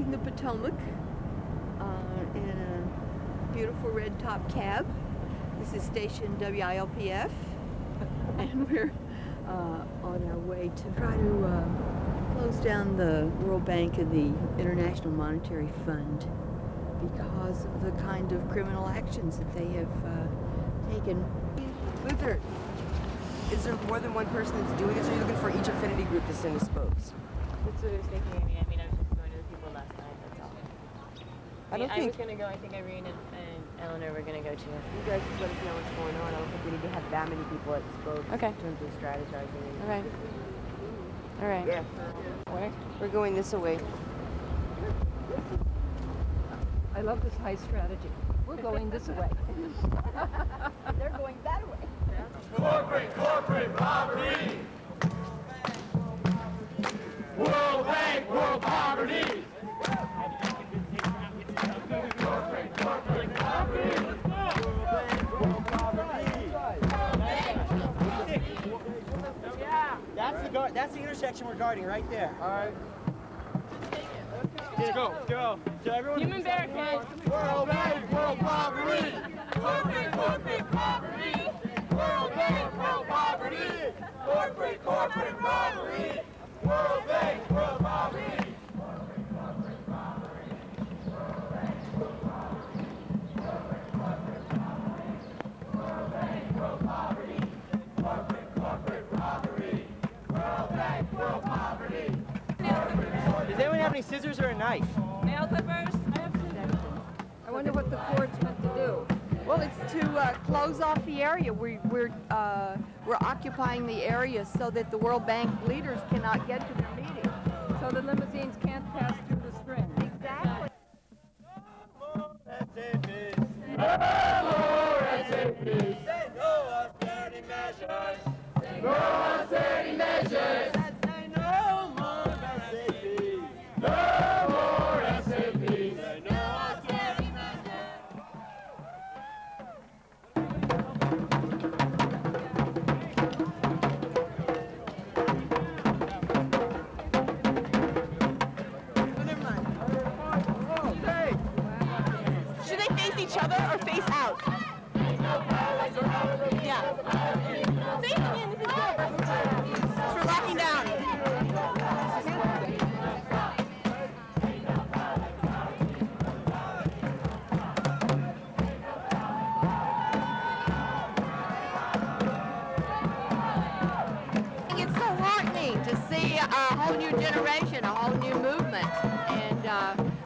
crossing the Potomac in a beautiful red top cab. This is station WILPF, and we're on our way to try to close down the World Bank and the International Monetary Fund because of the kind of criminal actions that they have taken. Luther, is there more than one person that's doing this, or are you looking for each affinity group to send as spokes? That's what I was thinking. I mean, I was just going to the people last night, that's all. I was going to go. I think Irene and Eleanor were going to go too. You guys just let us know what's going on. I don't think we need to have that many people at spokes in terms of strategizing. All right. All right. Yeah. Where? We're going this way. I love this high strategy. We're going this way. They're going that way. Corporate poverty! World Bank, world poverty! Corporate poverty! World poverty! That's the intersection we're guarding right there. All right. Let's go. So everyone. Human barricade. World Bank, world poverty! Corporate poverty! World Bank, world poverty! Corporate poverty! World Bank, world poverty! Does anyone have any scissors or a knife? Nail clippers? I have scissors. I wonder what the cord's meant to do. Well, it's to close off the area. We're occupying the area so that the World Bank leaders cannot get to their meeting. So the limousines can't pass through the string. Exactly. Say no austerity measures! No austerity measures! Say no more SAP! No more SAP! Say no austerity measures! Should they face each other or face out? Yeah. Facing in, this is good. For locking down. It's so heartening to see a whole new generation, a whole new movement. And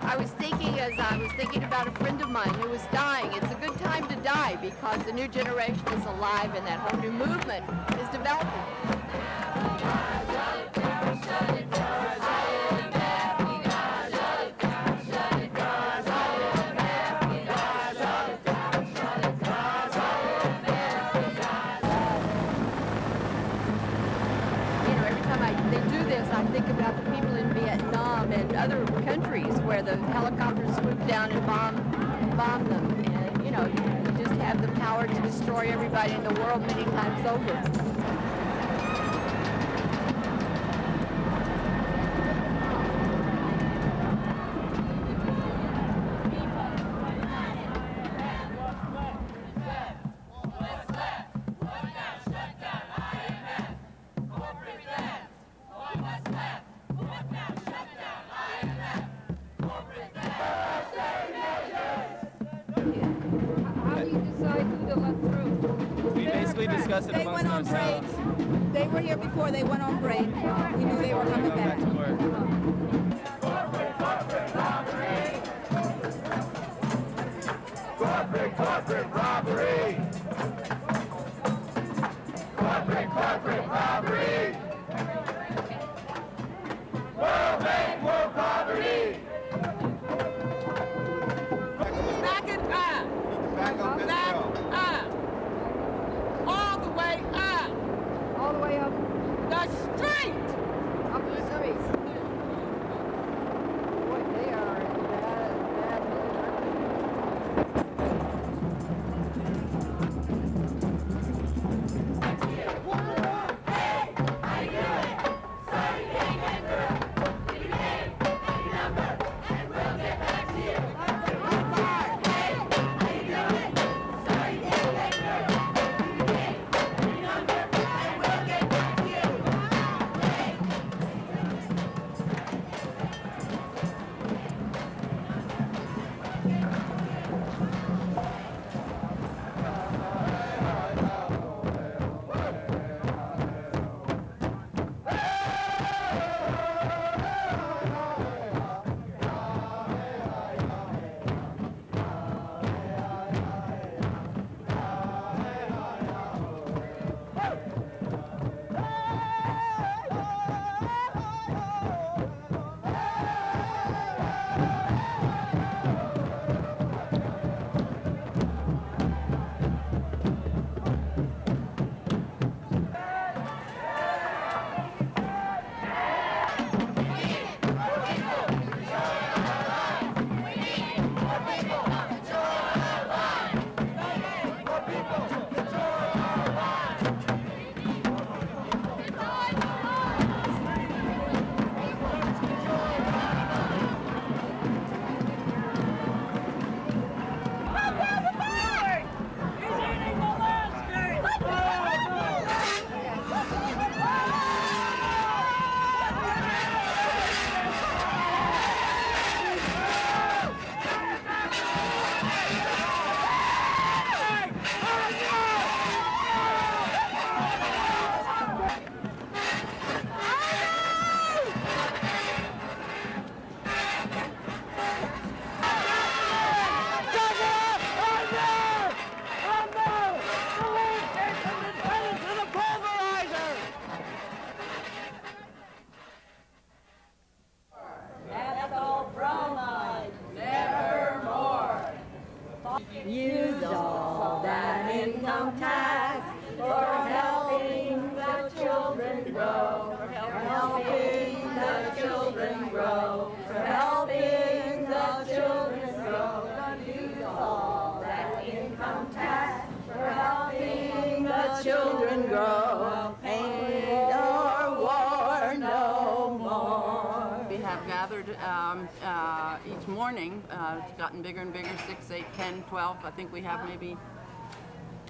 I was thinking, as I was thinking about a friend of mine who was dying, it's a good time to die because the new generation is alive and that whole new movement is developing. I think about the people in Vietnam and other countries where the helicopters swoop down and bomb them. And, you know, you just have the power to destroy everybody in the world many times over. They went on break. They were here before they went on break. We knew they were coming back. Corporate robbery! Corporate robbery! Corporate robbery! World Bank, world poverty! Back and up. Back up and Back up. All the way up. All the way up the street. the street. have gathered each morning. It's gotten bigger and bigger, 6, 8, 10, 12. I think we have maybe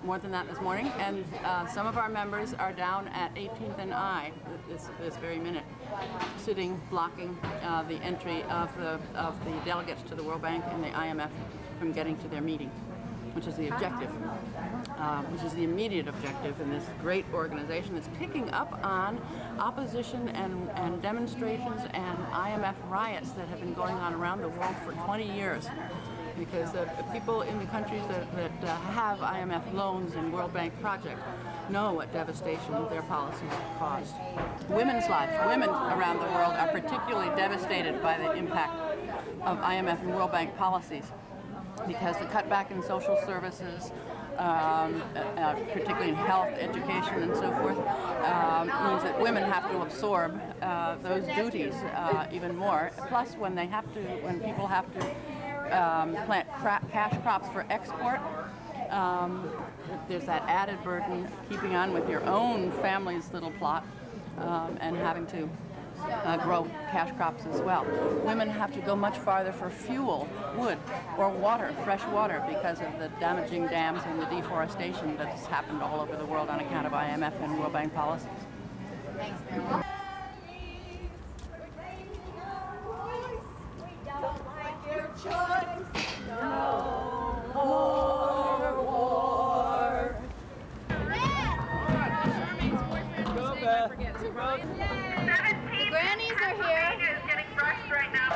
more than that this morning. And some of our members are down at 18th and I this very minute, sitting, blocking the entry of the delegates to the World Bank and the IMF from getting to their meeting, which is the objective, which is the immediate objective in this great organization that's picking up on opposition and demonstrations and IMF riots that have been going on around the world for 20 years. Because the people in the countries that have IMF loans and World Bank projects know what devastation their policies have caused. Women's lives, women around the world are particularly devastated by the impact of IMF and World Bank policies, because the cutback in social services, particularly in health, education, and so forth, means that women have to absorb those duties even more. Plus, when people have to plant cash crops for export, there's that added burden keeping on with your own family's little plot and having to grow cash crops as well. Women have to go much farther for fuel, wood, or water, fresh water, because of the damaging dams and the deforestation that's happened all over the world on account of IMF and World Bank policies. Thanks, Marilyn. Choice, no more war. Go, Beth. The grannies are here. Is getting brushed right now.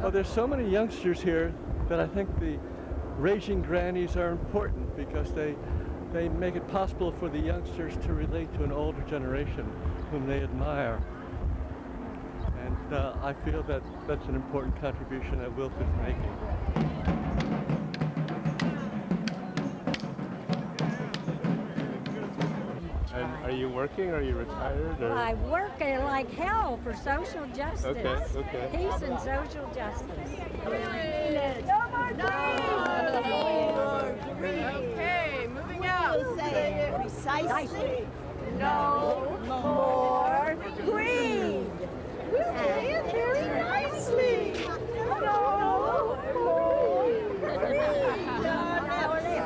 Well, there's so many youngsters here that I think the Raging Grannies are important, because they make it possible for the youngsters to relate to an older generation whom they admire. And I feel that that's an important contribution that WILPF is making. And are you working? Are you retired? Or? I work like hell for social justice. Okay. Peace and social justice. No more greed. Okay, moving out. Say it precisely. No more greed. Say it very nicely. No more greed.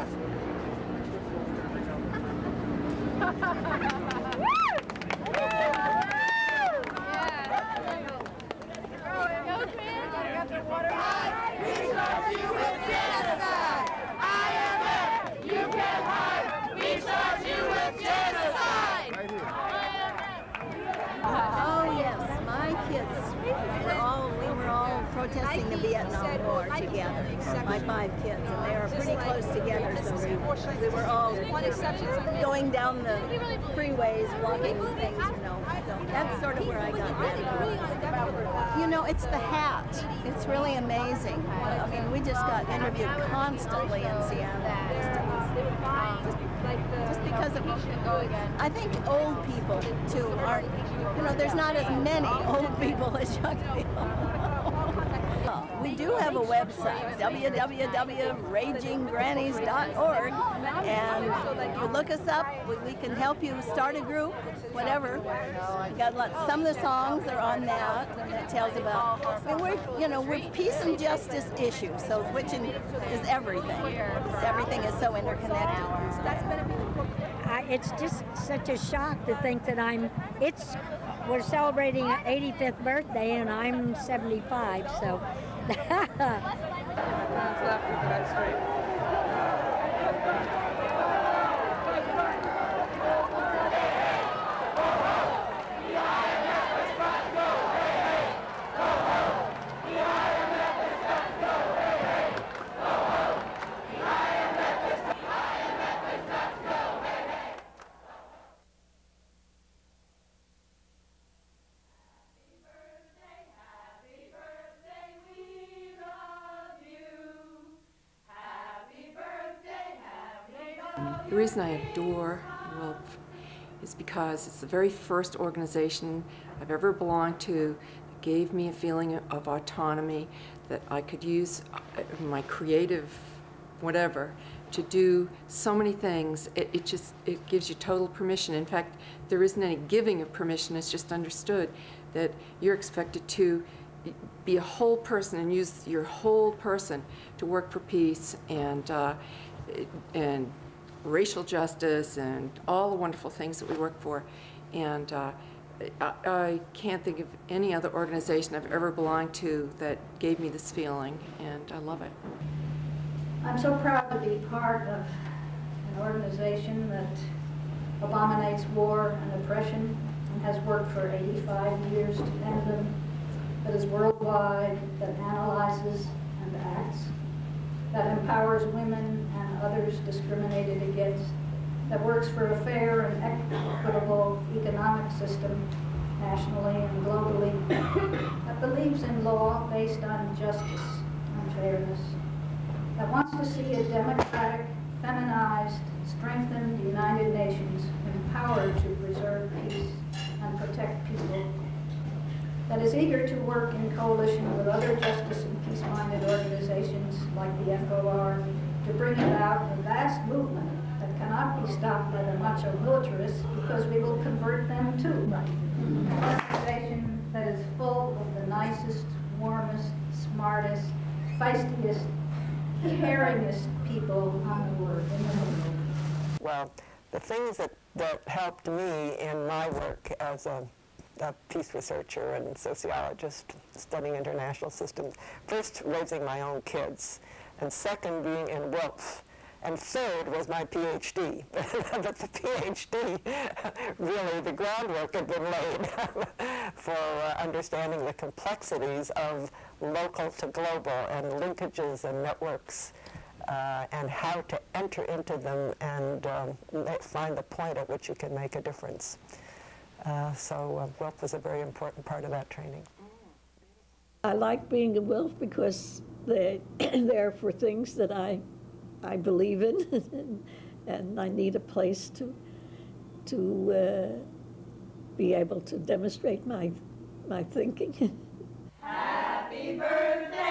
Protesting the Vietnam War together, my 5 kids, and they were pretty close together, so we were all going down the freeways, blocking things, you know. So that's sort of where I got that. You know, it's the hat. It's really amazing. I mean, we just got interviewed constantly in Seattle. Just because of, I think old people, too, aren't, you know, there's not as many old people as young people. We do have a website, www.raginggrannies.org, and you look us up, we can help you start a group, whatever. We've got some of the songs are on that, and it tells about, I mean, we're peace and justice issues, so which is everything. Everything is so interconnected. it's just such a shock to think that we're celebrating an 85th birthday and I'm 75, so. The reason I adore WILPF is because it's the very first organization I've ever belonged to that gave me a feeling of autonomy, that I could use my creative whatever to do so many things. It gives you total permission. In fact, there isn't any giving of permission. It's just understood that you're expected to be a whole person and use your whole person to work for peace and racial justice and all the wonderful things that we work for. And I can't think of any other organization I've ever belonged to that gave me this feeling, and I love it. I'm so proud to be part of an organization that abominates war and oppression and has worked for 85 years to end them, that is worldwide, that analyzes and acts, that empowers women and others discriminated against, that works for a fair and equitable economic system nationally and globally, that believes in law based on justice and fairness, that wants to see a democratic, feminized, strengthened United Nations empowered to preserve peace and protect people, that is eager to work in coalition with other justice and peace-minded organizations like the FOR to bring about a vast movement that cannot be stopped by the macho militarists because we will convert them too. An organization that is full of the nicest, warmest, smartest, feistiest, caringest people in the world. Well, the things that helped me in my work as a peace researcher and sociologist studying international systems, first raising my own kids, and second being in WILPF, and third was my PhD. But the PhD, really the groundwork had been laid for understanding the complexities of local to global and linkages and networks, and how to enter into them and find the point at which you can make a difference. So WILPF was a very important part of that training. I like being a WILPF because they're there for things that I believe in, and I need a place to be able to demonstrate my thinking. Happy birthday!